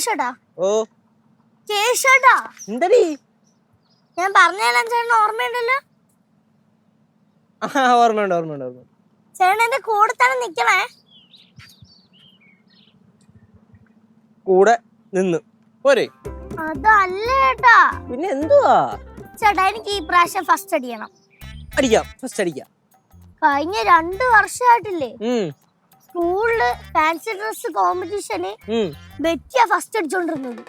കേശടാ ഓ കേശടാ എന്തടി ഞാൻ പറഞ്ഞാലും ചേട്ടന് ഓർമ്മയുണ്ടല്ലോ. ഓർമ്മയുണ്ട്. ചേട്ടൻ എന്റെ കൂടെ തന്നെ നിക്കണേ. കൂടെ നിന്ന് പോരെ. അതല്ല ചേട്ടാ. പിന്നെ എന്തുവാ ചേട്ടാ, എനിക്ക് ഈ പ്രാവശ്യം ഫസ്റ്റ് അടിക്കണം. ഫസ്റ്റ് അടിക്കാം. കഴിഞ്ഞ 2 വർഷമായിട്ടില്ലേ സ്കൂളില് ഫാൻസി ഡ്രസ് കോമ്പറ്റീഷന് ബെറ്റിയാ ഫസ്റ്റ് അടിച്ചോണ്ടിരുന്നത്.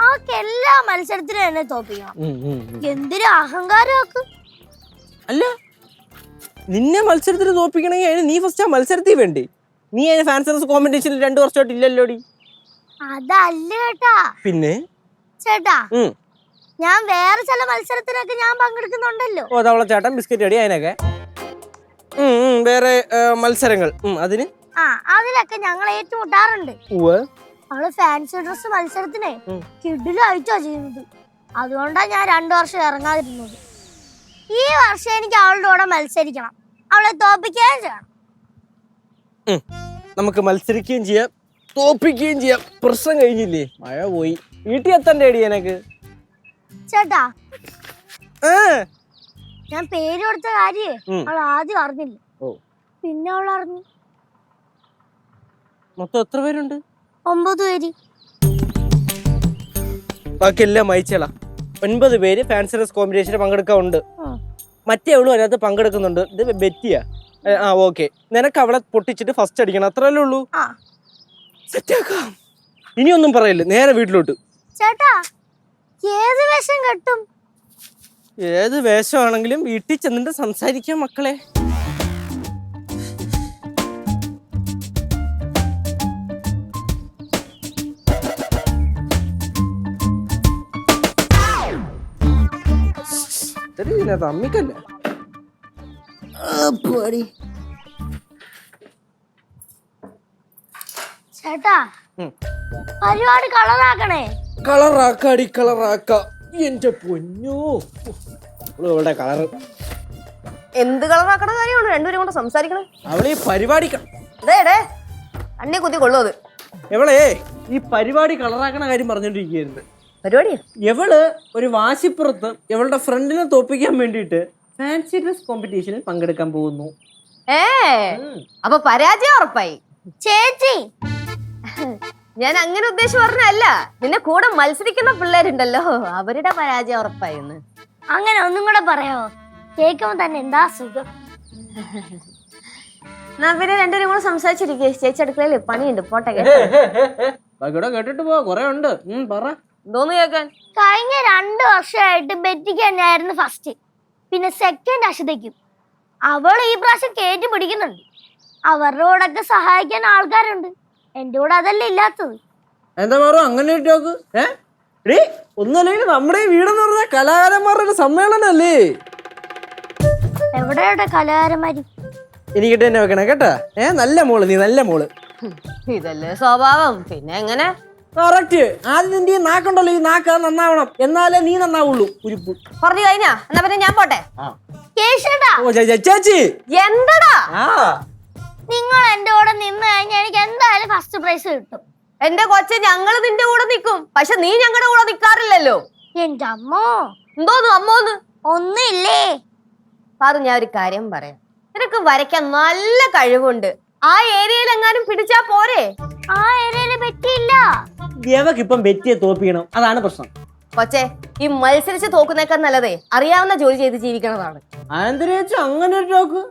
അവർക്ക് എല്ലാ മത്സരത്തിലും എന്നെ തോപ്പിക്കണം. എന്തൊരു അഹങ്കാരമൊക്കെ. അല്ല, നിന്നെ മത്സരത്തിൽ തോപ്പിക്കണമെങ്കിൽ നീ ഫസ്റ്റ് ആ മത്സരത്തിൽ വേണ്ടേ? നീ അതിന് ഫാൻസി ഡ്രസ് കോമ്പറ്റീഷനിൽ 2 വർഷമായിട്ട് ഇല്ലല്ലോടി. അതല്ല ചേട്ടാ. പിന്നെ ചേട്ടാ, ഞാൻ വേറെ ചില മത്സരത്തിനൊക്കെ ഞാൻ പങ്കെടുക്കുന്നുണ്ടല്ലോ. ഓ തവള ചേട്ടൻ ബിസ്ക്കറ്റ് അടി അതിനൊക്കെ വേറെ മത്സരങ്ങൾ അതിലൊക്കെ ഞങ്ങൾ ഏറ്റുമുട്ടാറുണ്ട്. അവള് ഫാൻസി ഡ്രസ് മത്സരത്തിനെ കിഡിലും അയച്ചാ ചെയ്യുന്നത്. അതുകൊണ്ടാ ഞാൻ 2 വർഷം ഇറങ്ങാതിരുന്നത്. ഈ വർഷം എനിക്ക് അവളുടെ കൂടെ മത്സരിക്കണം, അവളെ തോപ്പിക്കുകയും ചെയ്യണം. നമുക്ക് മത്സരിക്കുകയും ചെയ്യാം, തോപ്പിക്കുകയും ചെയ്യാം. പ്രശ്നം കഴിഞ്ഞില്ലേ? മഴ പോയി, വീട്ടിൽ എത്തണ്ടേ അടി എനക്ക്. ചേട്ടാ, ഞാൻ പേര് കൊടുത്ത കാര്യേ അവൾ ആദ്യം അറിഞ്ഞില്ല. പിന്നെ അവൾ അറിഞ്ഞു. മൊത്തം എത്ര പേരുണ്ട്? 9 പേര്. ബാക്കിയെല്ലാം അയച്ചളാ. 9 പേര് ഫാൻസി ഡ്രസ് കോമ്പറ്റീഷന് പങ്കെടുക്കാറുണ്ട്. മറ്റേ അവളും അതിനകത്ത് പങ്കെടുക്കുന്നുണ്ട്. ഇത് ബെറ്റിയാ. ഓക്കെ, നിനക്ക് അവളെ പൊട്ടിച്ചിട്ട് ഫസ്റ്റ് അടിക്കണം, അത്രല്ലേ ഉള്ളൂ. സെറ്റാക്കാം. ഇനിയൊന്നും പറയല്ലേ, നേരെ വീട്ടിലോട്ട്. ചേട്ടാ, ഏത് വേഷം കെട്ടും? ഏത് വേഷമാണെങ്കിലും വീട്ടിൽ ചെന്നിട്ട് സംസാരിക്കാം മക്കളെ. അമ്മിക്കല്ലേ ചേട്ടാ, പരിപാടി കളറാക്കണേ. കളറാക്കാടി കളറാക്ക. എന്റെ പൊന്നോ, അവളുടെ കളറ് എന്ത് കളറാക്കണ കാര്യമാണ്? 2 പേരും കൊണ്ട് സംസാരിക്കണേ. അവളീ പരിപാടി അണ്ണി കുത്തി കൊള്ളു. അത് എവളെ ഈ പരിപാടി കളറാക്കണ കാര്യം പറഞ്ഞോണ്ടിരിക്കുകയായിരുന്നു. പരിപാടിയാ? എവള് ഒരു വാശിപ്പുറത്ത് എവളുടെ ഫ്രണ്ടിനെ തോപ്പിക്കാൻ വേണ്ടിയിട്ട് ഫാൻസി ഡ്രസ് കോമ്പറ്റീഷനിൽ പങ്കെടുക്കാൻ പോകുന്നു. അപ്പൊ പരാജയം ഉറപ്പായി. ചേച്ചി, ഞാൻ അങ്ങനെ ഉദ്ദേശിച്ച് പറഞ്ഞല്ല, നിന്നെ കൂടെ മത്സരിക്കുന്ന പിള്ളേരുണ്ടല്ലോ, അവരുടെ പരാജയം ഉറപ്പായെന്ന്. അങ്ങനെ ഒന്നും കൂടെ പറയാമോ? കേൾക്കുമ്പോ തന്നെ എന്താ സുഖം. പിന്നെ 2 പേരും കൂടെ സംസാരിച്ചിരിക്കേ. ചേച്ചി അടുക്കളയിൽ പണിയുണ്ട്, പോട്ടെ. കേട്ടിട്ട് പോ, കൊറേ ഉണ്ട്. പറ, എന്തോന്ന് കേക്കാൻ? കഴിഞ്ഞ 2 വർഷമായിട്ട് ബെറ്റിക്ക് തന്നെയായിരുന്നു ഫസ്റ്റ്, പിന്നെ സെക്കൻഡ് അശ്വതയ്ക്കും. അവൾ ഈ പ്രാവശ്യം കയറ്റി പിടിക്കുന്നുണ്ട്. അവരുടെ കൂടെ സഹായിക്കാൻ ആൾക്കാരുണ്ട്. എന്റെ കൂടെ അതല്ലേ ഇല്ലാത്തത്. എന്താ പറ അങ്ങനെ ഒന്നല്ലെങ്കിൽ നമ്മുടെ ഈ വീടെന്ന് പറഞ്ഞ കലാകാരന്മാരുടെ ഒരു സമ്മേളനല്ലേ? എവിടെ കലാകാരന്മാര്? എനിക്കിട്ട് തന്നെ വെക്കണേ കേട്ടാ. നല്ല മോള്, നീ നല്ല മോള്. ഇതല്ലേ സ്വഭാവം, പിന്നെ എങ്ങനെ? കറക്റ്റ്. ആദ്യം നിന്റെ നാക്കുണ്ടല്ലോ, ഈ നാക്ക് നന്നാവണം, എന്നാലേ നീ നന്നാവുള്ളൂ. ഉരുപ്പ് പറഞ്ഞു കഴിഞ്ഞാ? എന്നാ പിന്നെ ഞാൻ പോട്ടെ. ചേച്ചി എന്തടാ? നിങ്ങൾ എന്റെ കൂടെ നിന്ന് കഴിഞ്ഞാൽ എനിക്ക് എന്തായാലും ഫസ്റ്റ് പ്രൈസ് കിട്ടും. എന്റെ കൊച്ചെ, ഞങ്ങള് നിന്റെ കൂടെ നിക്കും, പക്ഷെ നീ ഞങ്ങളുടെ കൂടെ നിക്കാറില്ലല്ലോ. എന്റെ അമ്മോ. എന്തോന്നു അമ്മോന്ന്? ഒന്നുമില്ലേ. ഞാൻ ഒരു കാര്യം പറയാം. നിനക്ക് വരയ്ക്കാൻ നല്ല കഴിവുണ്ട്. ആ ഏരിയയിൽ എങ്ങാനും പിടിച്ചാ പോരെ? ആ ഏരിയയില് ബെറ്റിയില്ല. ഇപ്പം ബെറ്റിയെ തോപ്പിക്കണം, അതാണ് പ്രശ്നം. കൊച്ചെ, ഈ മത്സരിച്ച് തോക്കുന്നേക്കാൾ നല്ലതേ അറിയാവുന്ന ജോലി ചെയ്ത് ജീവിക്കണതാണ്. അങ്ങനെ ഒരു ടോക്ക്?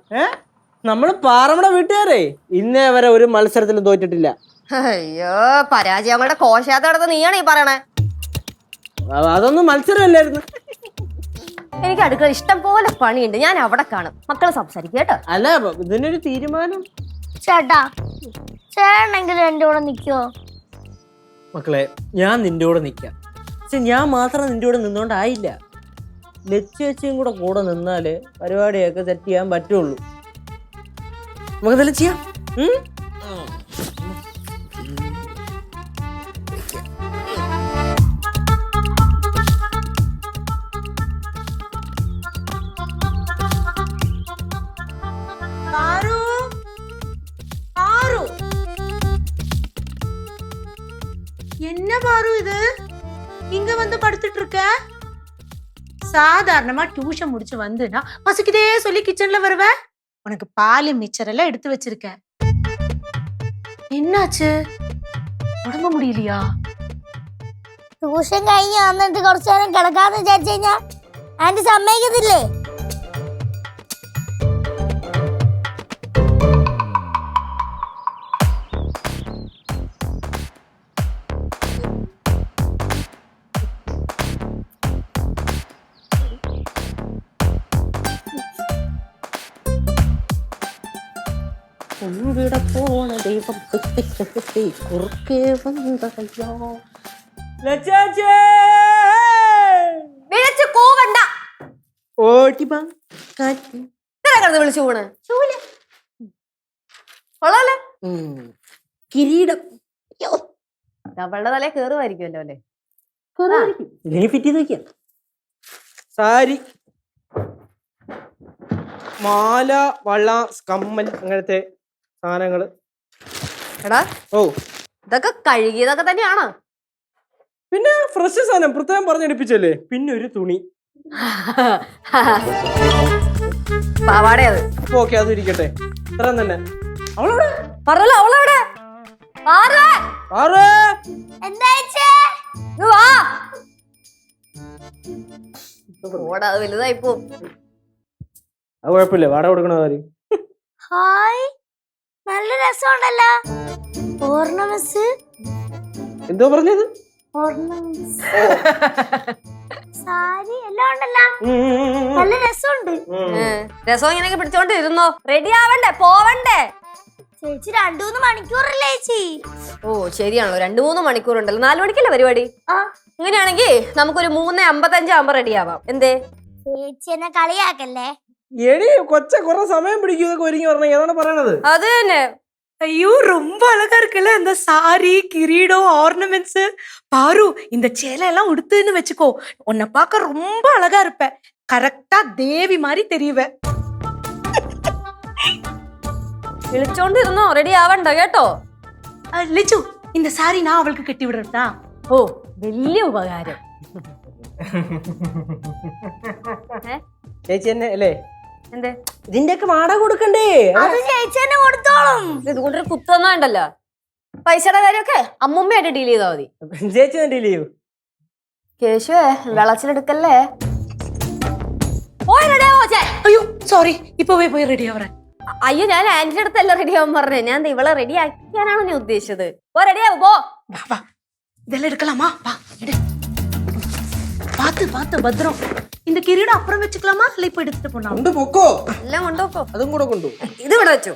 നമ്മള് പാറമട വീട്ടുകാരെ ഇന്നേ വരെ ഒരു മത്സരത്തിലും തോറ്റിട്ടില്ല. അയ്യോ, പരാജയങ്ങളുടെ കോശാത്ത നടത്ത നീയാണ് ഈ പറയണേ. അതൊന്നും മത്സരമല്ലായിരുന്നു. എനിക്ക് അടുക്കള ഇഷ്ടം പോലെ പണിയുണ്ട്, ഞാൻ അവിടെ കാണും. മക്കള് സംസാരിക്കും കേട്ടോ. അല്ല, ഇതിനൊരു തീരുമാനം. ചേട്ടാ, ചേട്ടനെങ്കിലും എന്റെ കൂടെ നിക്കോ? മക്കളെ, ഞാൻ നിന്റെ കൂടെ നിക്കാം. പക്ഷെ ഞാൻ മാത്രം നിന്റെ കൂടെ നിന്നോണ്ടായില്ല. ലച്ചേച്ചിയും കൂടെ നിന്നാലേ പരിപാടിയൊക്കെ സെറ്റ് ചെയ്യാൻ പറ്റുള്ളൂ. നമുക്കെന്തെങ്കിലും ചെയ്യാം. என்ன பாரு இது இங்க வந்து படுத்துட்டு இருக்க? சாதாரணமா டியூஷன் முடிச்சு வந்துனா பசிக்குதே சொல்லி கிச்சன்ல வருவ. உனக்கு பால் மிச்சர் எல்லாம் எடுத்து வச்சிருக்கேன். என்னாச்சு? உடம்பு முடியலையா? ട്യൂഷൻ കഴിഞ്ഞ് വന്നിട്ട് കുറച്ചു നേരം കിടക്കാന്ന് വിചാരിച്ചു കഴിഞ്ഞാ ആന്റി സമ്മതിക്കത്തില്ലേ? ഇവിടെ പോണ ദൈവം കുറുക്കേ വന്നതയ്യോ. ലച്ചാച്ചേ! വിളിച്ചു കൂവണ്ട. ഓടി വാ, കാറ്റ്. ഇത്ര കിടന്ന് വിളിച്ചു പോണ് കൊള്ളാലോ. കിരീടം അവളുടെ തലേ കേറുമായിരിക്കുമല്ലോ അല്ലേ? ഫിറ്റ് ചെയ്ത് നോക്കിയാ സാരി, മാല, വള, കമ്മൽ, അങ്ങനത്തെ സാധനങ്ങള്. എടാ ഓ ഇതൊക്കെ കഴുകിയതൊക്കെ തന്നെയാണോ? പിന്നെ ഫ്രഷ് സാധനം പ്രത്യേകം പറഞ്ഞെടുപ്പിച്ചല്ലേ. പിന്നെ ഒരു തുണി. പാവാടേ അത്. ഓക്കെ, അതും ഇരിക്കട്ടെ. ഇത്ര തന്നെ. അവളവിടെ പറഞ്ഞല്ലോ, അവളവിടെ. അത് വലുതായി പോവും. അത് കുഴപ്പമില്ല, വാടക കൊടുക്കണ കാര്യം. ഹായ്, നല്ല രസമുണ്ടല്ലോ. ഓർണമെന്റ്സ്. എന്തോ പറഞ്ഞത്? ഓർണമെന്റ്സ്, സാരി എല്ലാം ഉണ്ടല്ലോ. നല്ല രസമുണ്ട്. രസം ഇങ്ങനെയൊക്കെ പിടിച്ചോണ്ട് ഇരുന്നോ. റെഡി ആവണ്ടേ, പോവണ്ടേ? ചേച്ചി 2-3 മണിക്കൂറല്ലേ ചേച്ചി? ഓ ശരിയാണല്ലോ, 2-3 മണിക്കൂർ ഉണ്ടല്ലോ. 4 മണിക്കല്ലേ പരിപാടി? അങ്ങനെയാണെങ്കിൽ നമുക്കൊരു 3:55 ആവുമ്പോ റെഡി ആവാം. എന്തേ? ചേച്ചി എന്നെ കളിയാക്കല്ലേ. എടി കൊച്ച കുറെ സമയം പിടിക്കും ഇതൊക്കെ ഒരുങ്ങി പറഞ്ഞ. ഏതാണ് പറയണത്? അത് തന്നെ. ஐயோ ரொம்ப அழகா இருக்குல்ல இந்த சாரி, கிரீடம், ஆர்னமெண்ட்ஸ். பாரு, இந்த சேலை எல்லாம் உடுத்துன்னு வச்சுக்கோ, உன்னை பார்க்க ரொம்ப அழகா இருப்ப. கரெக்டா தேவி மாதிரி தெரியுவ. വിളിച്ചോണ്ടിരുന്നോ, റെഡി ആവണ്ട കേട്ടോ. லிச்சு, இந்த சாரி நான் அவளுக்கு கட்டி விடுறதா? ഓ വലിയ ഉപകാരം. ചേച്ചി തന്നെ അല്ലേ? എന്തേ? ഇതിന്റെയൊക്കെ വാടക കൊടുക്കണ്ടേ? അത് ചേച്ചി തന്നെ കൊടുത്തോളും. ഇതുകൊണ്ടൊരു കുത്തൊന്നും ഉണ്ടല്ലോ. പൈസയുടെ കാര്യമൊക്കെ അമ്മുമ്മയായിട്ട് ഡീൽ ചെയ്താൽ മതി. ചേച്ചി തന്നെ ഡീൽ ചെയ്യൂ. കേശുവേ വെളച്ചിലെടുക്കല്ലേ. ஐயோ சாரி, இப்பவே போய் ரெடி ஆவறேன். അയ്യോ, ഞാൻ ആന്റിയുടെ അടുത്തല്ല റെഡി ആവാൻ പറഞ്ഞേ. ഞാൻ ഇവളെ റെഡി ആക്കിയാനാണ് ഞാൻ ഉദ്ദേശിച്ചത്. പോ, റെഡി ആവും, പോ. வா வா, இதெல்லாம் எடுக்கலாமா? வா எடு. பாத்து பாத்து பத்திரம். இந்த கிரீடம் அப்புறம் வச்சுக்கலாமா இல்ல இப்ப எடுத்துட்டு போலாம்? കൊണ്ട് പൊക്കോ. എല്ലാം കൊണ്ടുപോക്കോ. അതും കൂടെ കൊണ്ടു. ഇത് ഇവിടെ വെച്ചു.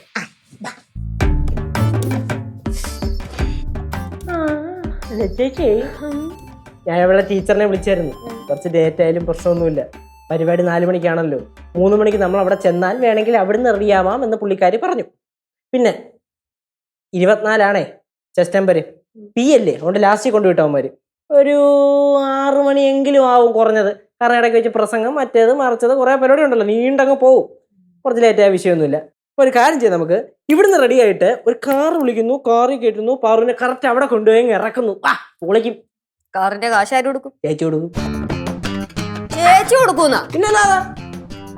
ചേച്ചി, ഞാൻ ഇവിടെ ടീച്ചറിനെ വിളിച്ചായിരുന്നു. കുറച്ച് ഡേറ്റ് ആയാലും പ്രശ്നമൊന്നുമില്ല. പരിപാടി 4 മണിക്കാണല്ലോ. 3 മണിക്ക് നമ്മൾ അവിടെ ചെന്നാൽ വേണമെങ്കിൽ അവിടുന്ന് റെഡിയാവാം എന്ന് പുള്ളിക്കാരി പറഞ്ഞു. പിന്നെ 24 സെപ്റ്റംബർ പി അല്ലേ, അതുകൊണ്ട് ലാസ്റ്റ് കൊണ്ടുവിട്ടവന്മാര് ഒരു 6 മണിയെങ്കിലും ആവും കുറഞ്ഞത്. കാരണം ഇടയ്ക്ക് വെച്ച് പ്രസംഗം, മറ്റേത് മറിച്ചത്, കുറെ പരിപാടി ഉണ്ടല്ലോ, നീണ്ടങ്ങ് പോവും. കുറച്ച് ലേറ്റായ വിഷയമൊന്നുമില്ല. ഒരു കാര്യം ചെയ്യാം, നമുക്ക് ഇവിടുന്ന് റെഡി ആയിട്ട് ഒരു കാർ വിളിക്കുന്നു, കാറിൽ കയറ്റുന്നു, പാറുവിനെ കറക്റ്റ് അവിടെ കൊണ്ടുപോയി ഇറക്കുന്നു. പൊളിക്കും. കാറിന്റെ കാശ് ആരും കൊടുക്കും? ചേച്ചി കൊടുക്കും. ചേച്ചി കൊടുക്കൂന്നാ? പിന്നല്ലാതെ.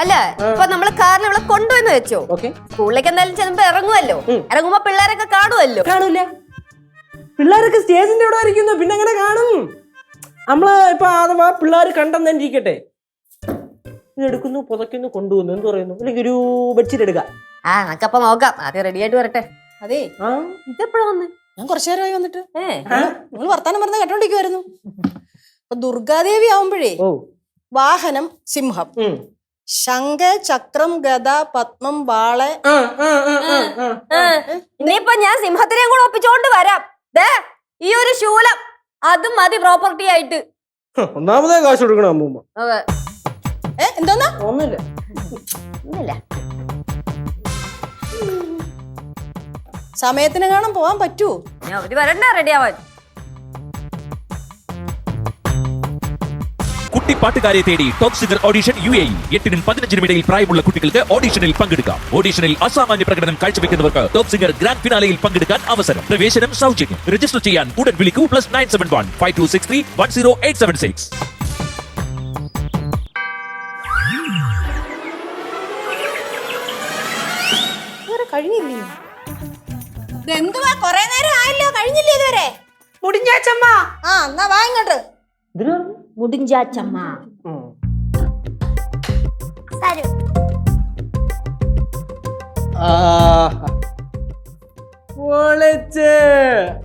അല്ല, ഇപ്പൊ നമ്മള് കാറിൽ ഇവിടെ കൊണ്ടുവന്ന് വെച്ചോ. ഓക്കെ, സ്കൂളിലേക്ക് എന്തായാലും ചെല്ലുമ്പോ ഇറങ്ങുമല്ലോ. ഇറങ്ങുമ്പോ പിള്ളേരൊക്കെ കാണുമല്ലോ. കാണൂല, പിള്ളേരൊക്കെ സ്റ്റേജിന്റെ അവിടെ ഇരിക്കുന്നു. പിന്നെ എങ്ങനെ കാണും? നമ്മള് ഇപ്പൊ അഥവാ പിള്ളേർ കണ്ടെന്നിരിക്കട്ടെ, ഇതെടുക്കുന്നു, പുതയ്ക്കുന്നു, കൊണ്ടുപോകുന്നു, എന്ത് പറയുന്നു? അല്ലെങ്കിൽ ഒരു ബെഡ്ഷീറ്റ് എടുക്കാം. നമുക്കപ്പൊ നോക്കാം. ആദ്യം റെഡി ആയിട്ട് വരട്ടെ. അതെ, ഇതെപ്പോഴാ വന്ന്? ഞാൻ കുറച്ചു നേരമായി വന്നിട്ട്. നിങ്ങൾ വർത്താനം പറഞ്ഞ കേട്ടോണ്ടിരിക്കുവായിരുന്നു. അപ്പൊ ദുർഗാദേവി ആവുമ്പോഴേ വാഹനം സിംഹം, ശംഖ, ചക്രം, ഗദ, പത്മം, വാള്. ഇനിയിപ്പൊ ഞാൻ സിംഹത്തിനെയും കൂടെ ഒപ്പിച്ചോണ്ട് വരാം. ഈ ഒരു ശൂലം അതും മതി പ്രോപ്പർട്ടി ആയിട്ട്. ഒന്നാമതേ കാശ് കൊടുക്കണം അമ്മൂമ്മ. അതെ. എന്തോന്നാ? ഒന്നുമില്ല. സമയത്തിന് കാണാൻ പോവാൻ പറ്റൂ? ഞാൻ അവര് വരണ്ട റെഡി ആവാൻ. കുട്ടിപ്പാട്ടുകാരെ തേടി ടോപ്പ് സിംഗർ ഓഡിഷൻ UAE 8-നും 15-നും ഇടയിൽ പ്രായമുള്ള കുട്ടികൾക്ക് ഓഡിഷനിൽ പങ്കെടുക്കാം. ഓഡിഷനിൽ അസാമാന്യ പ്രകടനം കാഴ്ചവെക്കുന്നവർക്ക് ടോപ്പ് സിംഗർ ഗ്രാൻഡ് ഫിനാലയിൽ പങ്കെടുക്കാൻ അവസരം. പ്രവേശനം സൗജന്യം. രജിസ്റ്റർ ചെയ്യാൻ ഉടൻ വിളിക്കൂ +971 5263 10876. കഴിഞ്ഞില്ലേ? എന്തുവാ കൊറേ നേരം ആയല്ലോ, കഴിഞ്ഞില്ലേ ഇതുവരെ? മുടിഞ്ഞാച്ചമ്മ. ആ എന്നാ വാ ഇങ്ങോട്ട്. മുടിഞ്ചാച്ചമ്മ. സരു. പൊളിച്ച്.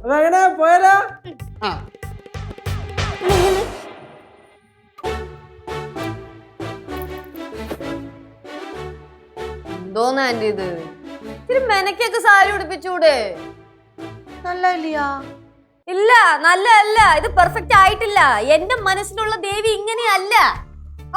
അതങ്ങനെ പോയാലോ? എന്തോന്നാ ആന്റി ഇത്? ഇത്തിരി മെനക്കൊക്കെ സാരി ഉടുപ്പിച്ചൂടെ? നല്ല ഇല്ലയാ? ഇല്ല, നല്ലതല്ല. ഇത് പെർഫെക്റ്റ് ആയിട്ടില്ല. എന്റെ മനസ്സിലുള്ള ദേവി ഇങ്ങനെയല്ല.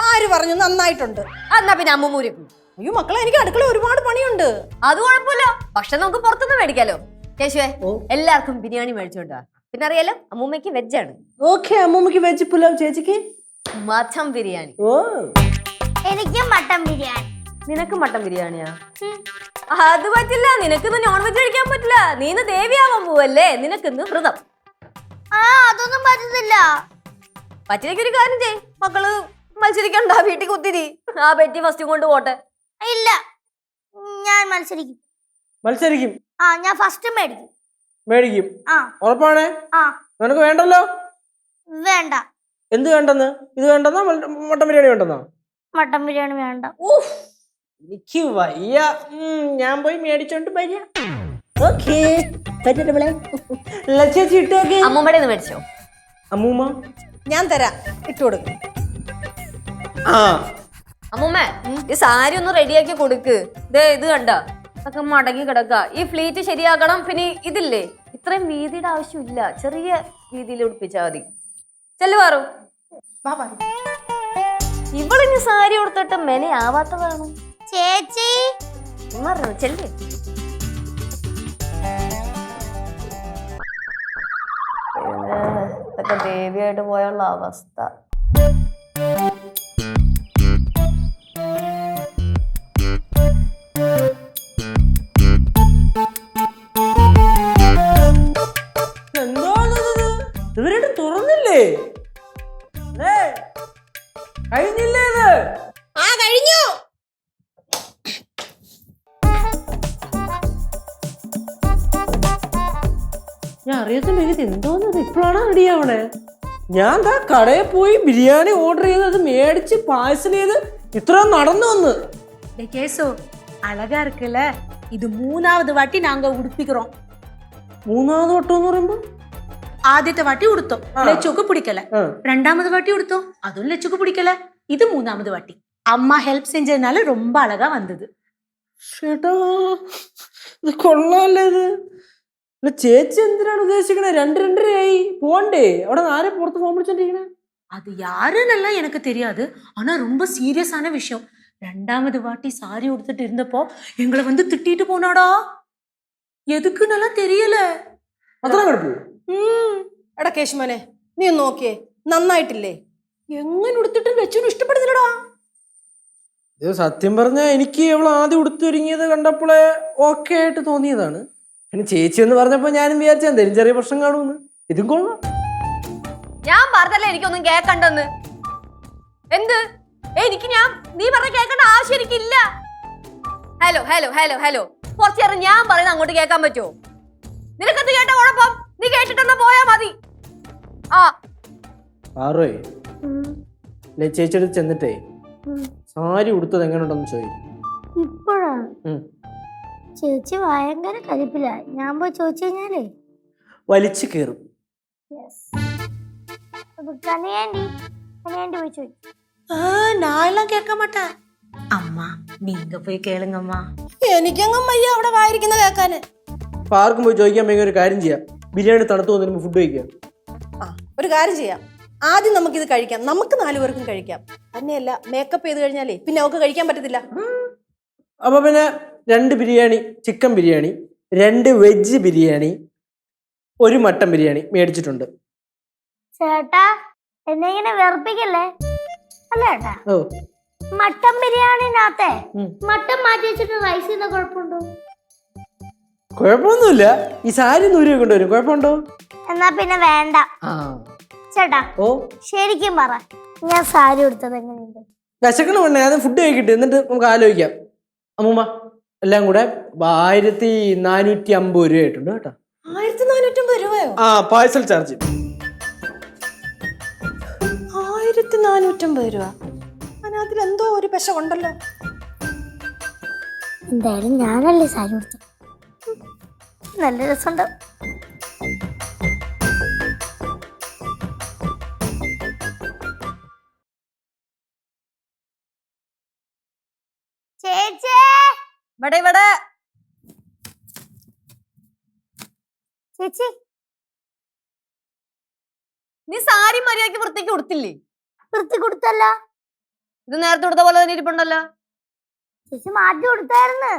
ആര് പറഞ്ഞു നന്നായിട്ടുണ്ട്? എന്നാ പിന്നെ അമ്മൂരിക്കും. അയ്യോ മക്കളെ, എനിക്ക് അടുക്കള ഒരുപാട് പണിയുണ്ട്. അത് കുഴപ്പമില്ല, പക്ഷെ നമുക്ക് പുറത്തുനിന്ന് മേടിക്കാലോ. കേശുവേ, എല്ലാവർക്കും ബിരിയാണി മേടിച്ചോണ്ടാ. പിന്നെ അറിയാലോ, അമ്മൂമ്മക്ക് വെജാണ്. ഓക്കെ, അമ്മൂമ്മക്ക് വെജ് പുലാവ്, ചേച്ചിക്ക് മട്ടൻ ബിരിയാണി. എനിക്ക് മട്ടൻ ബിരിയാണി. നിനക്ക് മട്ടൻ ബിരിയാണിയാ? അത് പറ്റില്ല, നിനക്കിന്ന് നോൺ വെജ് കഴിക്കാൻ പറ്റില്ല. നീ ഇന്ന് ദേവിയാവാൻ പോവല്ലേ, നിനക്കിന്ന് വ്രതം. അതൊന്നും പറ്റത്തില്ല. പറ്റിലേക്ക് ഒരു കാര്യം ചെയ്, മക്കള് മത്സരിക്കണ്ട, വീട്ടിൽ കുത്തിരി. ആ ബെറ്റി ഫസ്റ്റ് കൊണ്ട് പോട്ടെ. ഇല്ല, ഞാൻ മത്സരിക്കും. മത്സരിക്കും? ഞാൻ ഫസ്റ്റ് മേടിക്കും. മേടിക്കും? ഉറപ്പാണേ? നിനക്ക് വേണ്ടല്ലോ? വേണ്ട. എന്ത് വേണ്ടെന്ന്? ഇത് വേണ്ടെന്നാ? മട്ടൻ ബിരിയാണി വേണ്ടെന്നാ? മട്ടൻ ബിരിയാണി വേണ്ട. എനിക്ക് വയ്യ. ഞാൻ പോയി മേടിച്ചോണ്ട് വരിക. ചേച്ചി ഇട്ടോക്കെ. അമ്മൂമ്മടെ മേടിച്ചോ? അമ്മൂമ്മ ഞാൻ തരാം, ഇട്ടുകൊടുക്കും. അമ്മൂമ്മ, ഈ സാരി ഒന്ന് റെഡിയാക്കി കൊടുക്ക്. ഇത് കണ്ട, അതൊക്കെ മടങ്ങി കിടക്ക. ഈ ഫ്ലീറ്റ് ശരിയാക്കണം. പിന്നെ ഇതില്ലേ, ഇത്രയും വീതിയുടെ ആവശ്യമില്ല, ചെറിയ രീതിയിൽ ഉടുപ്പിച്ചാ മതി. ചെല്ലു പാറു. ഇവളിനി സാരി കൊടുത്തിട്ട് മെനയാവാത്തതാണ്. ചേച്ചി ചെല്ലേ. ഇതൊക്കെ ദേവിയായിട്ട് പോയുള്ള അവസ്ഥ. ഇവരുടെ തുറന്നില്ലേ? കഴിഞ്ഞില്ലേ ഇത്? കഴിഞ്ഞു. ഞാൻ അറിയത്തില്ല, ഇത് എന്തോന്നത് ഇപ്പോഴാണ് റെഡിയാവണേ. ഞാൻ ദാ കടയിൽ പോയി ബിരിയാണി ഓർഡർ ചെയ്ത് അത് മേടിച്ച് പാഴ്സൽ ചെയ്ത് ഇത്ര നടന്നു വന്ന്. கேசு அழகா இருக்குல்ல, இது 3வது வாட்டி நாங்க உடுப்பிக்கிறோம். 3வது വട്ടം എന്ന് പറയുമ്പോ? ആദ്യത്തെ വാട്ടി ഉടുത്തോ, ലച്ചുക്ക് പിടിക്കല. 2வது വാട്ടി ഉടുത്തോ, അതും ലച്ചുക്ക് പിടിക്കല. ഇത് 3வது വാട്ടി. അമ്മ ഹെൽപ്പ് செஞ்சதுனால ரொம்ப அழகா வந்தது. ചേട്ടാ, ഇത് കൊള്ളാല്ലേ ഇത്? ചേച്ചി എന്തിനാണ് ഉദ്ദേശിക്കണേ? 2:30 പോണ്ടേ? അവിടെ ആരെ പുറത്ത് ഫോൺ വിളിച്ചോണ്ടിരിക്കണേ? அது யாருன்னெல்லாம் எனக்கு தெரியாது, ஆனா ரொம்ப சீரியஸான விஷயம். 2வது வாட்டி சாரி உடுத்துட்டு இருந்தப்போ எங்களை வந்து திட்டிட்டு போனாடா. எதுக்குன்னெல்லாம் தெரியல. അത്ര കിടപ്പോ? എടാ കേശുമോനെ, നീ ഒന്ന് നോക്കിയേ, നന്നായിട്ടില്ലേ? എങ്ങനെ ഉടുത്തിട്ട് ലച്ചുവിന് ഇഷ്ടപ്പെടുന്നില്ലടാ. ഇത് സത്യം പറഞ്ഞ എനിക്ക് അവൾ ആദ്യം ഉടുത്തൊരുങ്ങിയത് കണ്ടപ്പോളെ ഓക്കെ ആയിട്ട് തോന്നിയതാണ്. പിന്നെ ചേച്ചി എന്ന് പറഞ്ഞപ്പോ ഞാനും വിചാരിച്ച എന്തെങ്കിലും ചെറിയ പ്രശ്നം കാണുമെന്ന്. ഇതും കൊള്ളാം. ഞാൻ പറഞ്ഞല്ലേ എനിക്കൊന്നും കേക്കണ്ടെന്ന്. എന്ത്? നീ പറഞ്ഞ കേൾക്കേണ്ട ആവശ്യം എനിക്കില്ല. ഹലോ ഹലോ ഹലോ ഹലോ, കുറച്ചേരം ഞാൻ പറയുന്നത് അങ്ങോട്ട് കേൾക്കാൻ പറ്റുമോ? നിനക്കത് കേട്ട കുഴപ്പം? നീ കേട്ടിട്ടെന്നാ പോയാ മതി. ആറേ ചേച്ചിയുടെ ചെന്നിട്ടേ സാരി ഉടുത്തത് എങ്ങനെയുണ്ടെന്ന് ചോദിക്കും. ഇപ്പോഴാ? ചേച്ചി ഭയങ്കര കരിപ്പില. ഞാൻ പോയി ചോദിച്ചു കഴിഞ്ഞാലേ വലിച്ചു കയറും. പോയി ചോദിച്ചു. நான் எல்லாம் கேட்க மாட்டேன். அம்மா நீங்க போய் கேளுங்கம்மா. എനിക്കങ്ങും വയ്യ അവിടെ വായിരിക്കുന്ന കേൾക്കാന്. പാർക്കും പോയി ചോദിക്കാൻ ഭയങ്കര ഒരു കാര്യം ചെയ്യാം. ബിരിയാണി തണുത്ത് വന്നിട്ട് ഫുഡ് കഴിക്കാം. ഒരു കാര്യം ചെയ്യാം, ആദ്യം നമുക്കിത് കഴിക്കാം, നമുക്ക് 4 പേർക്കും കഴിക്കാം. തന്നെയല്ല, മേക്കപ്പ് ചെയ്ത് കഴിഞ്ഞാലേ പിന്നെ അവർക്ക് കഴിക്കാൻ പറ്റത്തില്ല. അപ്പൊ പിന്നെ 2 biryani, chicken biryani, 2 veg biryani, 1 mutton biryani മേടിച്ചിട്ടുണ്ട്. ചേട്ടാ, എന്നെ ഇങ്ങനെ വെറുപ്പിക്കല്ലേ. അല്ല ഏട്ടാ, ഓ മട്ടൻ ബിരിയാണിനകത്തെ മട്ടൻ മാറ്റി വെച്ചിട്ട് റൈസ് ചെയ്യുന്ന കുഴപ്പമുണ്ടോ? കുഴപ്പമൊന്നുമില്ല. ഈ സാരി നൂരി കൊണ്ടുവരും, കുഴപ്പമുണ്ടോ? എന്നാ പിന്നെ വേണ്ട. ആ ചേട്ടാ ഓ ശരിക്കും പറ, ഞാൻ സാരി ഉടുത്തത് എങ്ങനെയുണ്ട്? വിശക്കണ വേണ്ടേ, അത് ഫുഡ് കഴിക്കട്ടെ, എന്നിട്ട് നമുക്ക് ആലോചിക്കാം. അമ്മൂമ്മ എല്ലാം കൂടെ 1450 രൂപ ആയിട്ടുണ്ട് കേട്ടോ. 1450 രൂപയോ? ആ പാഴ്സൽ ചാർജ് 1450 രൂപ. അതിലെന്തോ ഒരു പെശ ഉണ്ടല്ലോ. എന്തായാലും ഞാനല്ലേ സാരി ഉടുത്തത്, നല്ല രസമുണ്ട്. ചേച്ചി ഇവിടെ ചേച്ചി നീ സാരി മര്യാദക്ക് വൃത്തിക്ക് കൊടുത്തില്ലേ? വൃത്തി കൊടുത്തല്ല ഇത് നേരത്തെ കൊടുത്ത പോലെ തന്നെ ഇരിപ്പുണ്ടല്ലോ. ചേച്ചി മാറ്റി കൊടുത്തായിരുന്നു.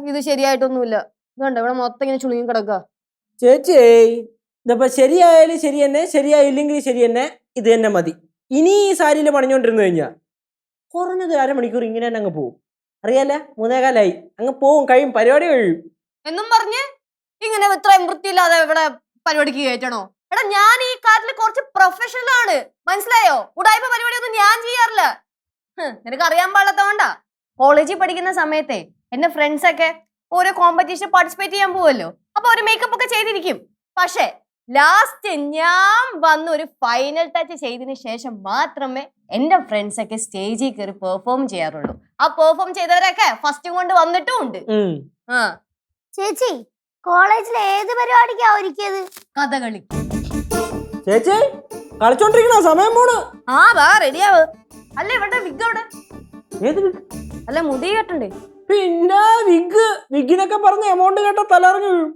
ഇത് ശരിയായിട്ടൊന്നുമില്ല. ഇതുണ്ട് ഇവിടെ മൊത്തം ഇങ്ങനെ ചുളുങ്ങി കിടക്കുക. ചേച്ചി ഇതപ്പോ ശരിയായാലും ശരി തന്നെ, ശരിയായില്ലെങ്കിൽ ശരി തന്നെ, ഇത് തന്നെ മതി. ഇനി ഈ സാരിയിൽ പണിഞ്ഞോണ്ടിരുന്നു കഴിഞ്ഞാ കുറഞ്ഞത് 1/2 മണിക്കൂർ ഇങ്ങനെ തന്നെ അങ്ങ് പോവും. അറിയാല 3:15 അങ്ങ് പോവും, കഴിയും, പരിപാടി കഴിയും. എന്നും പറഞ്ഞ് ഇങ്ങനെ ഇത്രയും വൃത്തിയില്ലാതെ ഇവിടെ പരിപാടിക്ക് കയറ്റണോ? എടാ ഞാൻ ഈ കാര്യത്തിൽ കുറച്ച് പ്രൊഫഷണൽ ആണ്, മനസ്സിലായോ? ഉടായ്പ പരിപാടിയൊന്നും ഞാൻ ചെയ്യാറില്ല. നിനക്ക് അറിയാൻ പാടില്ലാത്തതുകൊണ്ടാ. കോളേജിൽ പഠിക്കുന്ന സമയത്തെ എന്റെ ഫ്രണ്ട്സ് ഒക്കെ ഓരോ കോമ്പറ്റീഷൻ പാർട്ടിസിപ്പേറ്റ് ചെയ്യാൻ പോവല്ലോ. അപ്പൊ ഒരു മേക്കപ്പ് ഒക്കെ ചെയ്തിരിക്കും. പക്ഷെ ലാസ്റ്റ് ഞാൻ വന്ന് ഒരു ഫൈനൽ ടച്ച് ചെയ്തതിന് ശേഷം മാത്രമേ എന്റെ ഫ്രണ്ട്സ് ഒക്കെ സ്റ്റേജിൽ കയറി പെർഫോം ചെയ്യാറുള്ളൂ. ആ പെർഫോം ചെയ്തവരൊക്കെ ഫസ്റ്റ് കൊണ്ട് വന്നിട്ടും ഉണ്ട്. ചേച്ചി കോളേജിൽ ഏത് പരിപാടിക്കാ ഒരുക്കിയത്? കഥകളി. ചേച്ചി കളിച്ചോണ്ടിരിക്കണ സമയം പോണ്. ആ വാ റെഡിയാവ്. അല്ല ഇവിടെ വിഗ് അവിടെ. ഏത് wig? അല്ല മുടി കേട്ടണ്ടേ? പിന്നെ വിഗിനൊക്കെ പറഞ്ഞ എമൗണ്ട് കേട്ട തലറിഞ്ഞു വീഴും.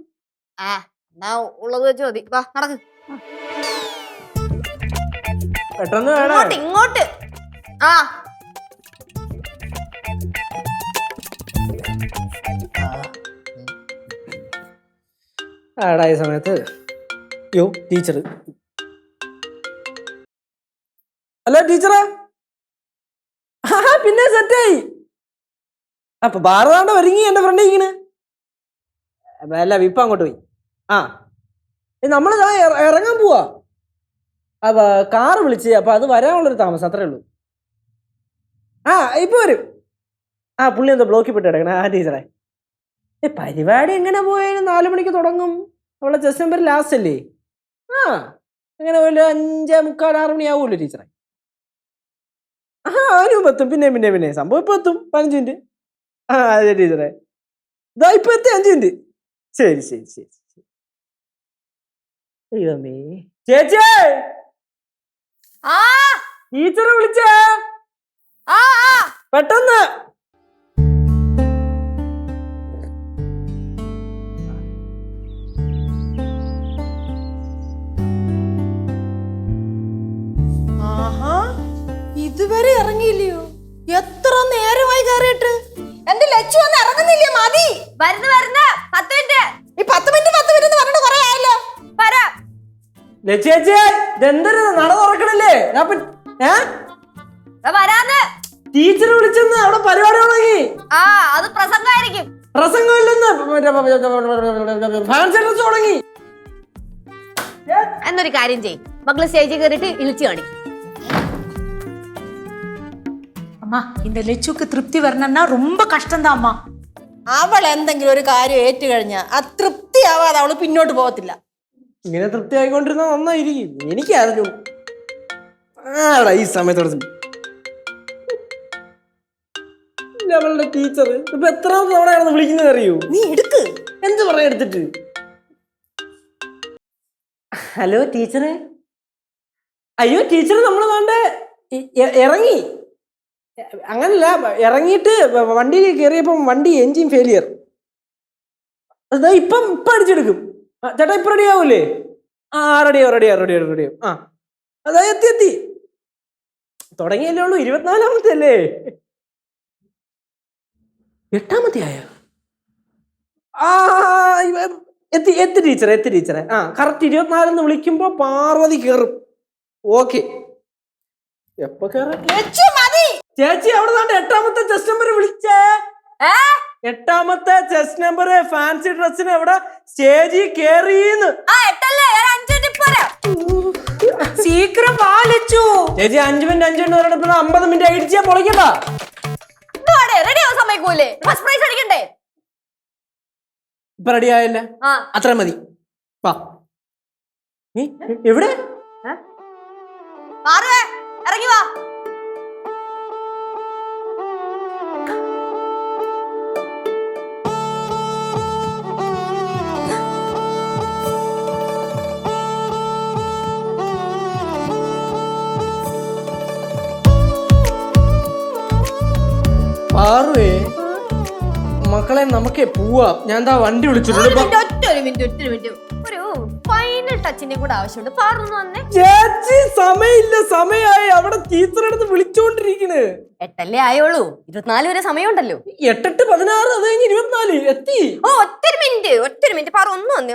ആ എന്നാ ഉള്ളത് വെച്ച് മതി. വാ നടക്ക്. പെട്ടെന്ന് വേണം. ഇങ്ങോട്ട് ഇങ്ങോട്ട്. ആ ആടായ സമയത്ത് യോ ടീച്ചർ. Hello teacher. പിന്നെ സെറ്റായി. അപ്പൊ ഭാരതാണ്ട് ഒരുങ്ങി എന്റെ ഫ്രണ്ട് ഇങ്ങനെ അല്ല വിപ്പ അങ്ങോട്ട് പോയി. ആ നമ്മൾ ഇറങ്ങാൻ പോവാ. അപ്പൊ കാറ് വിളിച്ച്, അപ്പൊ അത് വരാനുള്ളൊരു താമസം, അത്രേ ഉള്ളൂ. ആ ഇപ്പൊ വരും. ആ പുള്ളി എന്താ ബ്ലോക്കിൽ പെട്ട് കിടക്കണേ. ആ ടീച്ചറെ പരിപാടി എങ്ങനെ പോയാലും 4 മണിക്ക് തുടങ്ങും. അവളെ ജസ്റ്റ് നമ്പർ ലാസ്റ്റ് അല്ലേ. ആ അങ്ങനെ ഒരു 5:45 6 മണിയാവുമല്ലോ ടീച്ചറെ. ആ അതിനും എത്തും. പിന്നെ സംഭവം ഇപ്പൊ എത്തും. 15 മിനിറ്റ്. ആ അതെ ടീച്ചറെ, ഇതാ ഇപ്പൊ എത്തി 5 മിനിറ്റ്. ശരി. ദൈവമേ ചേച്ചി, ആ ടീച്ചറെ വിളിച്ചേ ആ പെട്ടെന്ന്. ആഹാ, ഇതുവരെ ഇറങ്ങിയില്ലയോ? എത്ര നേരമായി കയറിയിട്ട്? എന്റെ ലച്ചു ഒന്ന് ഇറങ്ങുന്നില്ലേ? മതി. വരുന്ന 10 മിനിറ്റ്. ഈ 10 മിനിറ്റ് എന്ന് പറഞ്ഞിട്ട് കുറെ ആയല്ലോ. വരാം. ചേച്ചി ഇതെന്തൊരു നട തുറക്കണല്ലേ? വരാന്ന്. ടീച്ചർ വിളിച്ചെന്ന് അവിടെ പരിപാടി തുടങ്ങി. ആ അത് പ്രസംഗമായിരിക്കും. പ്രസംഗമില്ലെന്ന് ഫാൻസി ഡ്രസ് തുടങ്ങി. എന്നൊരു കാര്യം ചെയ്യും, മക്കള് സ്റ്റേജിൽ കയറിയിട്ട് ഇളിച്ചു കാണി. அம்மா இந்த லெச்சுக்கு திருப்தி வரணும்னா ரொம்ப கஷ்டம்தான் அம்மா. അവൾ എന്തെങ്കിലും ഒരു കാര്യം ഏറ്റു കഴിഞ്ഞാൽ ആ തൃപ്തിയാവാതെ അവള് പിന്നോട്ട് പോകത്തില്ല. ഇങ്ങനെ തൃപ്തി ആയിക്കൊണ്ടിരുന്ന നന്നായിരിക്കും. എനിക്കറിഞ്ഞു ആടാ ഈ സമയത്തോടെ അവളുടെ ടീച്ചർ ഇപ്പൊ എത്ര തവണയാണെന്ന് വിളിക്കുന്നത് അറിയൂ? നീ എടുക്ക്. എന്ത് പറയാ എടുത്തിട്ട്? ഹലോ ടീച്ചറെ. അയ്യോ ടീച്ചർ നമ്മൾ വേണ്ട ഇറങ്ങി. അങ്ങനല്ല, ഇറങ്ങിയിട്ട് വണ്ടിയിൽ കയറിയപ്പം വണ്ടി എൻജിൻ ഫെയിലിയർ. അതാ ഇപ്പം അടിച്ചെടുക്കും. ചേട്ടാ ഇപ്പൊ റെഡി ആവൂലേ? ആ റെഡിയാവും. ആ അതാ എത്തി തുടങ്ങിയല്ലേ ഉള്ളൂ. 24-ാമത്തെ അല്ലേ? 8-ാമത്തെ ആയ? ആ എത്തി ടീച്ചറെ. ആ കറക്റ്റ് 24 വിളിക്കുമ്പോ പാർവതി കയറും. ഓക്കെ എപ്പോ കേറാ? ലച്ചു മതി. ചേച്ചി അവിടെ നിന്ന് 8ാമത്തെ ചെസ് നമ്പർ വിളിച്ചേ. 8ാമത്തെ ചെസ് നമ്പർ ഫാൻസി ഡ്രസ്സിന് അവിടെ സ്റ്റേജിൽ കേറിന്ന്. சீக்கிரம் வா லச்சு. ചേച്ചി 5 മിനിറ്റ് 50 മിനിറ്റ് അടിച്ചാ പൊളിക്കണ്ട. റെഡി ആവാൻ സമ്മതിക്കൂലേ? First prize അടിക്കണ്ടേ? ഇപ്പൊ റെഡി ആയല്ല, അത്ര മതി. വാ. നീ എവിടെ? ഇറങ്ങി വാ. പാറുവേ മക്കളെ നമുക്ക് പോവാം. ഞാൻ എന്താ വണ്ടി വിളിച്ചിട്ടുണ്ട്. ഒരു മിനിറ്റ് ഒരു ഫൈനൽ ടച്ചിന്റെ കൂടെ ആവശ്യമുണ്ട്. പാർന്നു വന്നേ. ചേച്ചി സമയമില്ല, സമയമായി. അവിടെ ടീച്ചറെ അടുത്ത് വിളിച്ചോണ്ടിരിക്കണ്. 8 ആയോളൂ. 24 വരെ സമയമുണ്ടല്ലോ. 8 16 അത് കഴിഞ്ഞ് 24 എത്തി. ഓ ഒറ്റൊരു മിനിറ്റ് പാറ ഒന്ന് വന്നേ.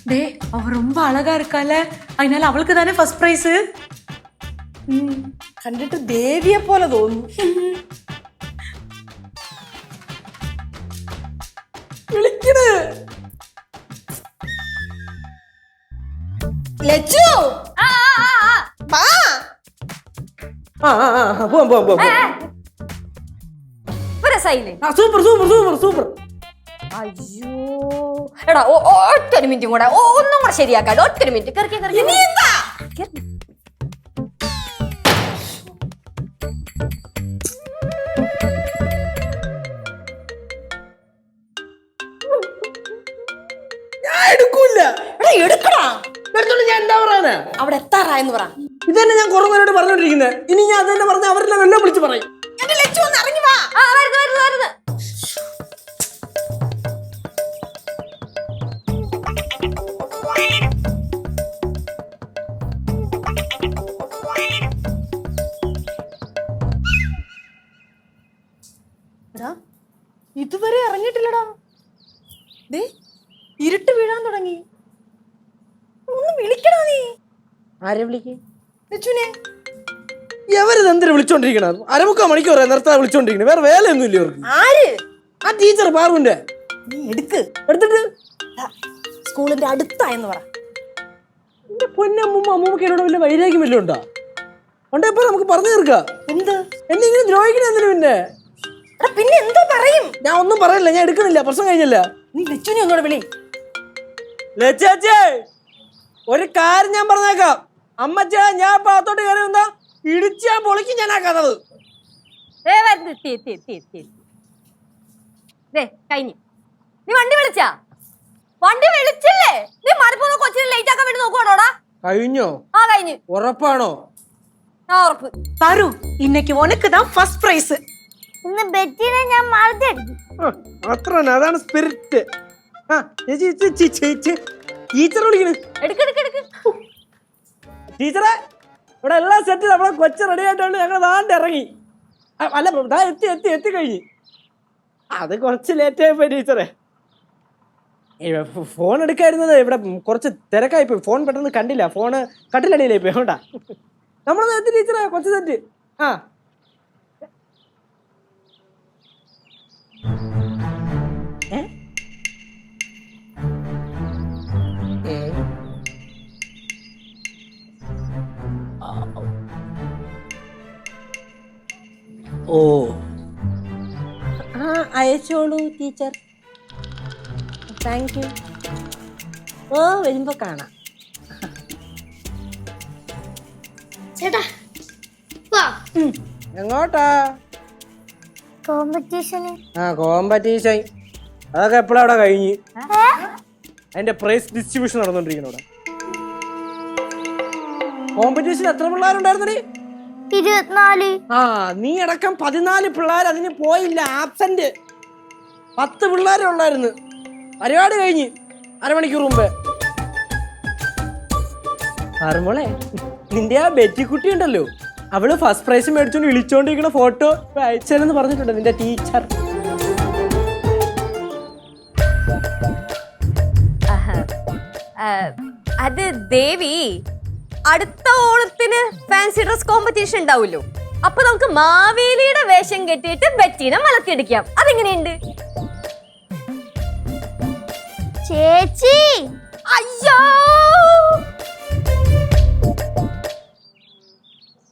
டே அவ ரொம்ப அழகா இருக்கால, அதனால அவளுக்கு தானே ஃபர்ஸ்ட் பிரைஸ். കണ്ടിട്ട് ദേവിയെ പോലെ തോന്നുന്നു. വിളിക്കണ്. ലച്ചു വാ. പോവാം. സൂപ്പർ. അയ്യോ എടാ ഒറ്റൊരു മിനിറ്റും കൂടെ ഒന്നും കൂടെ ശരിയാക്കാട്. ഒറ്റൊരു മിനിറ്റ് കറക്കി. ഞാൻ എന്താ പറയാ? അവിടെ എത്താറായെന്ന് പറ. ഇതന്നെ ഞാൻ കുറെ നേരോട് പറഞ്ഞോണ്ടിരിക്കുന്നത്. ഇനി ഞാൻ അതന്നെ പറഞ്ഞ അവരെല്ലാം വെള്ളം വിളിച്ച് പറയും. എന്റെ ലച്ചു ഒന്ന് ഇറങ്ങി വാ. വരുന്നു. ഇതുവരെ ഇറങ്ങിയിട്ടില്ലടാ. ദേ ഇരുട്ട് വീഴാൻ തുടങ്ങി. ഒന്ന് വിളിക്കടാ നീ. ആരെ വിളിക്ക്? ലച്ചുനെ. എവരിത് എന്തിനു വിളിച്ചോണ്ടിരിക്കണ? 1/4 മണിക്കൂർ നിർത്താൻ വിളിച്ചോണ്ടിരിക്കണ. വേറെ വേലയൊന്നും ഇല്ല ഇവർക്ക്. ആര്? ആ ടീച്ചർ പാറുവിന്റെ. നീ എടുത്തിട്ട് സ്കൂളിന്റെ അടുത്തായെന്ന് പറ. എന്റെ പൊന്നമ്മൂമ്മക്ക് എന്നോട് വല്ല വൈരാഗ്യം വല്ലതും ഉണ്ടോ? ഉണ്ടേ ഇപ്പൊ നമുക്ക് പറഞ്ഞു തീർക്കാം. എന്ത് എന്തെങ്കിലും ദ്രോഹിക്കണ എന്തിനു? പിന്നെ എന്തോ പറയും? ഞാൻ ഒന്നും പറയില്ല, ഞാൻ എടുക്കണില്ല. പ്രശ്നം കഴിഞ്ഞില്ല. നീ ലച്ചുനെ ഒന്നോട് വിളി. ലച്ചേ ഒരു കാര്യം ഞാൻ പറഞ്ഞേക്കാം. അമ്മച്ചാ ഞാൻ പാത്തോട്ട് കയറി വന്നാ ഇടിച്ചാ പൊളിക്കും ഞാൻ ആക്കാത്തത്. കഴിഞ്ഞു. നീ വണ്ടി വിളിച്ചില്ലേ? നീ മലപ്പുറം കൊച്ചിനെ ലേറ്റ് ആക്കാൻ വേണ്ടി നോക്കുവാണോടാ? കഴിഞ്ഞോ? കഴിഞ്ഞു. ഉറപ്പാണോ? ഉറപ്പ്. பாரு இன்னைக்கு உனக்கு தான் ஃபர்ஸ்ட் பிரைஸ். ഇന്ന് ബെറ്റിനെ ഞാൻ മറന്നടിക്കും. അത്ര അതാണ് സ്പിരിറ്റ്. ടീച്ചർ വിളിക്കണ്. ടീച്ചറെ ഇവിടെ എല്ലാം സെറ്റ്. നമ്മളെ കൊച്ച റെഡി ആയിട്ടുണ്ട്. ഞങ്ങൾ ദാണ്ട് ഇറങ്ങി. അല്ല എത്തി കഴിഞ്ഞു. അത് കുറച്ച് ലേറ്റ് ആയിപ്പോയി ടീച്ചറെ. ഫോൺ എടുക്കായിരുന്നത് ഇവിടെ കുറച്ച് തിരക്കായിപ്പോയി. ഫോൺ പെട്ടെന്ന് കണ്ടില്ല. ഫോണ് കട്ടിലടിയിലായി പോയി. അതുകൊണ്ടാ നമ്മൾ എത്തി ടീച്ചറെ. കൊച്ചു സെറ്റ്. ഓ അയച്ചോളൂ ടീച്ചർ. Thank you. ഓ വരുമ്പോ കാണാം. ചേട്ടാ വാ. എങ്ങോട്ടാ? കോമ്പറ്റീഷന്. കോമ്പറ്റീഷൻ അതൊക്കെ എപ്പോഴും അവിടെ കഴിഞ്ഞ്. അതിന്റെ പ്രൈസ് ഡിസ്ട്രിബ്യൂഷൻ നടന്നോണ്ടിരിക്കുന്നു അവിടെ. കോമ്പറ്റീഷൻ എത്ര പിള്ളേരുണ്ടായിരുന്നേ? 24. നീ അടക്കം 14 പിള്ളേർ അതിന് പോയില്ല. ആബ്സെന്റ് 10 പിള്ളേരെ ഉള്ളായിരുന്നു. പരിപാടി കഴിഞ്ഞ് 1/2 മണിക്കൂർ മുമ്പേ. ആറുമോളെ നിന്റെ ആ ബെറ്റിക്കുട്ടി ഉണ്ടല്ലോ, അവള് ഫസ്റ്റ് പ്രൈസ് മേടിച്ചോണ്ട് വിളിച്ചോണ്ടിരിക്കണ ഫോട്ടോ അയച്ചാലെന്ന് പറഞ്ഞിട്ടുണ്ട് നിന്റെ ടീച്ചർ. അത് ദേവി, അടുത്ത ഓണത്തിന് ഫാൻസി ഡ്രസ് കോമ്പറ്റീഷൻ ഉണ്ടാവുമല്ലോ. അപ്പൊ നമുക്ക് മാവേലിയുടെ വേഷം കെട്ടിയിട്ട് ബെറ്റീനെ വളർത്തിയെടുക്കാം. അതെങ്ങനെയുണ്ട്? ചേച്ചി അയ്യോ